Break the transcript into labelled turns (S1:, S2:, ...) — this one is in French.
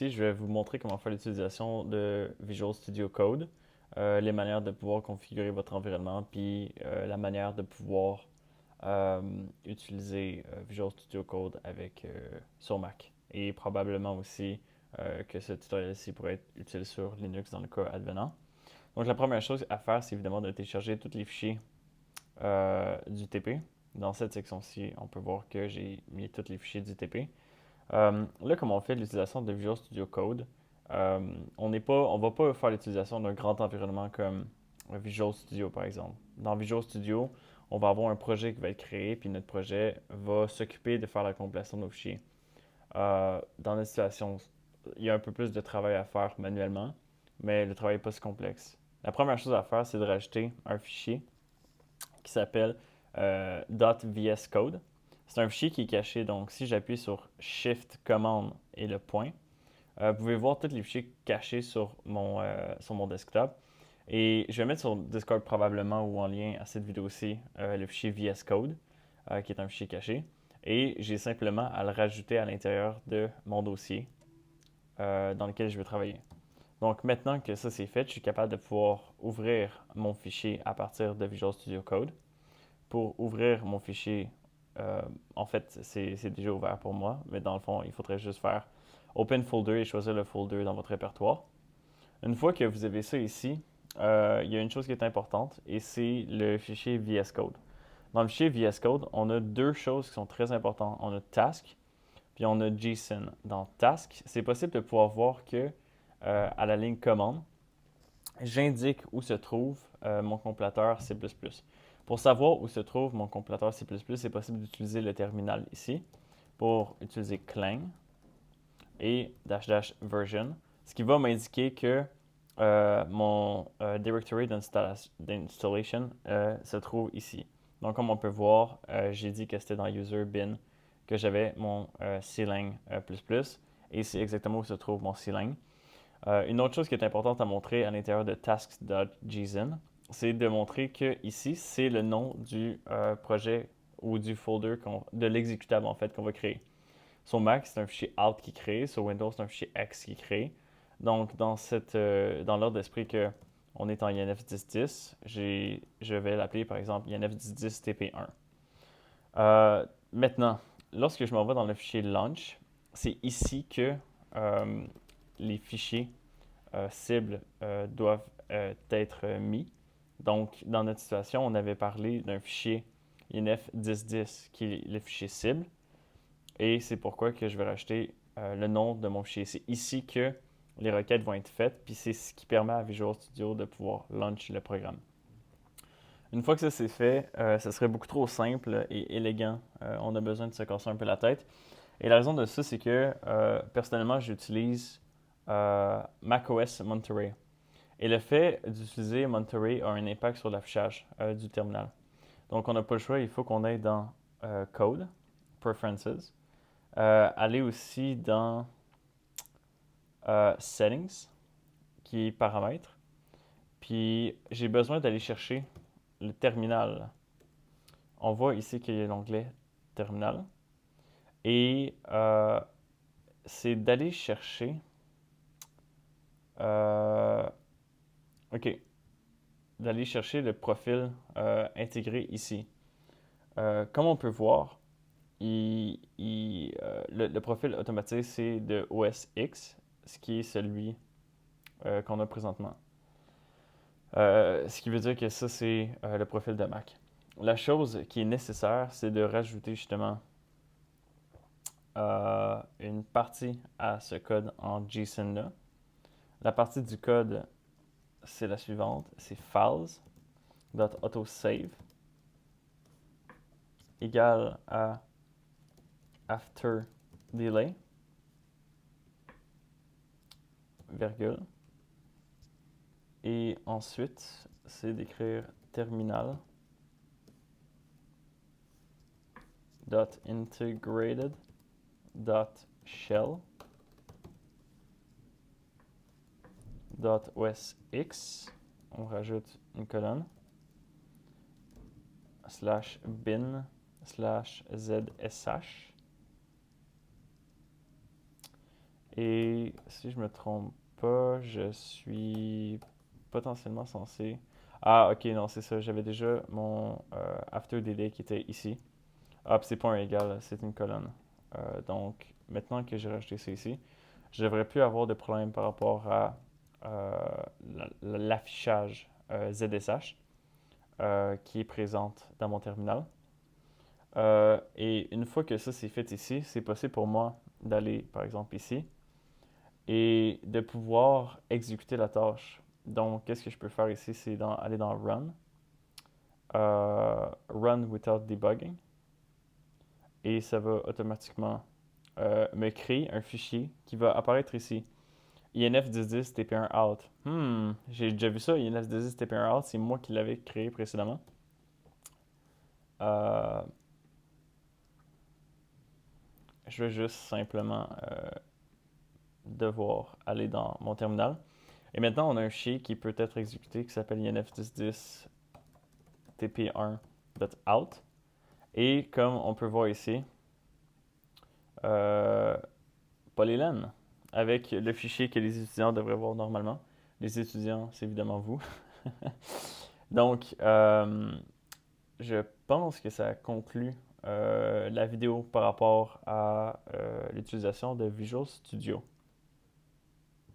S1: Ici, je vais vous montrer comment faire l'utilisation de Visual Studio Code, les manières de pouvoir configurer votre environnement, puis la manière de pouvoir utiliser Visual Studio Code avec sur Mac. Et probablement aussi que ce tutoriel-ci pourrait être utile sur Linux dans le cas advenant. Donc la première chose à faire, c'est évidemment de télécharger tous les fichiers du TP. Dans cette section-ci, on peut voir que j'ai mis tous les fichiers du TP. Là, comme on fait l'utilisation de Visual Studio Code, on ne va pas faire l'utilisation d'un grand environnement comme Visual Studio, par exemple. Dans Visual Studio, on va avoir un projet qui va être créé, puis notre projet va s'occuper de faire la compilation de nos fichiers. Dans notre situation, il y a un peu plus de travail à faire manuellement, mais le travail n'est pas si complexe. La première chose à faire, c'est de rajouter un fichier qui s'appelle .vscode. C'est un fichier qui est caché, donc si j'appuie sur Shift, Commande et le point, vous pouvez voir tous les fichiers cachés sur mon desktop. Et je vais mettre sur Discord probablement ou en lien à cette vidéo-ci le fichier VS Code, qui est un fichier caché. Et j'ai simplement à le rajouter à l'intérieur de mon dossier dans lequel je veux travailler. Donc maintenant que ça c'est fait, je suis capable de pouvoir ouvrir mon fichier à partir de Visual Studio Code. Pour ouvrir mon fichier, en fait, c'est déjà ouvert pour moi, mais dans le fond, il faudrait juste faire Open Folder et choisir le folder dans votre répertoire. Une fois que vous avez ça ici, il y a une chose qui est importante et c'est le fichier VS Code. Dans le fichier VS Code, on a deux choses qui sont très importantes. On a Task puis on a JSON. Dans Task, c'est possible de pouvoir voir que à la ligne commande, j'indique où se trouve mon compilateur C++. Pour savoir où se trouve mon compilateur C++, c'est possible d'utiliser le terminal ici pour utiliser clang et --version, ce qui va m'indiquer que mon directory d'installation se trouve ici. Donc, comme on peut voir, j'ai dit que c'était dans user bin que j'avais mon clang++, et c'est exactement où se trouve mon clang. Une autre chose qui est importante à montrer à l'intérieur de tasks.json, c'est de montrer que ici, c'est le nom du projet ou du folder de l'exécutable en fait qu'on va créer. Sur Mac, c'est un fichier out qui crée. Sur Windows, c'est un fichier x qui crée. Donc, dans l'ordre d'esprit que on est en INF1010, je vais l'appeler par exemple INF1010 TP1. Maintenant, lorsque je m'en vais dans le fichier launch, c'est ici que les fichiers cibles doivent être mis. Donc, dans notre situation, on avait parlé d'un fichier INF1010 qui est le fichier cible. Et c'est pourquoi que je vais rajouter le nom de mon fichier. C'est ici que les requêtes vont être faites, puis c'est ce qui permet à Visual Studio de pouvoir launch le programme. Une fois que ça c'est fait, ça serait beaucoup trop simple et élégant. On a besoin de se casser un peu la tête. Et la raison de ça, c'est que personnellement, j'utilise macOS Monterey. Et le fait d'utiliser Monterey a un impact sur l'affichage du terminal. Donc, on n'a pas le choix, il faut qu'on aille dans Code, Preferences, aller aussi dans Settings, qui est Paramètres. Puis, j'ai besoin d'aller chercher le terminal. On voit ici qu'il y a l'onglet Terminal. Et c'est d'aller chercher. Euh, OK. D'aller chercher le profil intégré ici. Comme on peut voir, le profil automatisé, c'est de OS X, ce qui est celui qu'on a présentement. Ce qui veut dire que ça, c'est le profil de Mac. La chose qui est nécessaire, c'est de rajouter justement une partie à ce code en JSON-là. La partie du code, c'est la suivante, c'est files.autosave égale à after delay, virgule. Et ensuite, c'est d'écrire terminal .integrated .shell .osx, on rajoute une colonne, /bin /zsh, Et si je me trompe pas, je suis potentiellement censé... Ah, ok, non, c'est ça. J'avais déjà mon after delay qui était ici. Ah, puis c'est pas un égal, c'est une colonne. Donc, maintenant que j'ai rajouté ça ici, je devrais plus avoir de problème par rapport à euh, l'affichage ZSH qui est présente dans mon terminal. Et une fois que ça c'est fait ici, c'est possible pour moi d'aller, par exemple, ici et de pouvoir exécuter la tâche. Donc, qu'est-ce que je peux faire ici? C'est aller dans Run, Run without debugging, et ça va automatiquement me créer un fichier qui va apparaître ici. INF 1010 TP1 out. J'ai déjà vu ça, INF 1010 TP1 out, c'est moi qui l'avais créé précédemment. Euh, je vais juste simplement devoir aller dans mon terminal. Et maintenant, on a un fichier qui peut être exécuté qui s'appelle INF 1010 TP1.out. Et comme on peut voir ici, euh, polylène avec le fichier que les étudiants devraient voir normalement. Les étudiants, c'est évidemment vous. Donc, je pense que ça conclut la vidéo par rapport à l'utilisation de Visual Studio.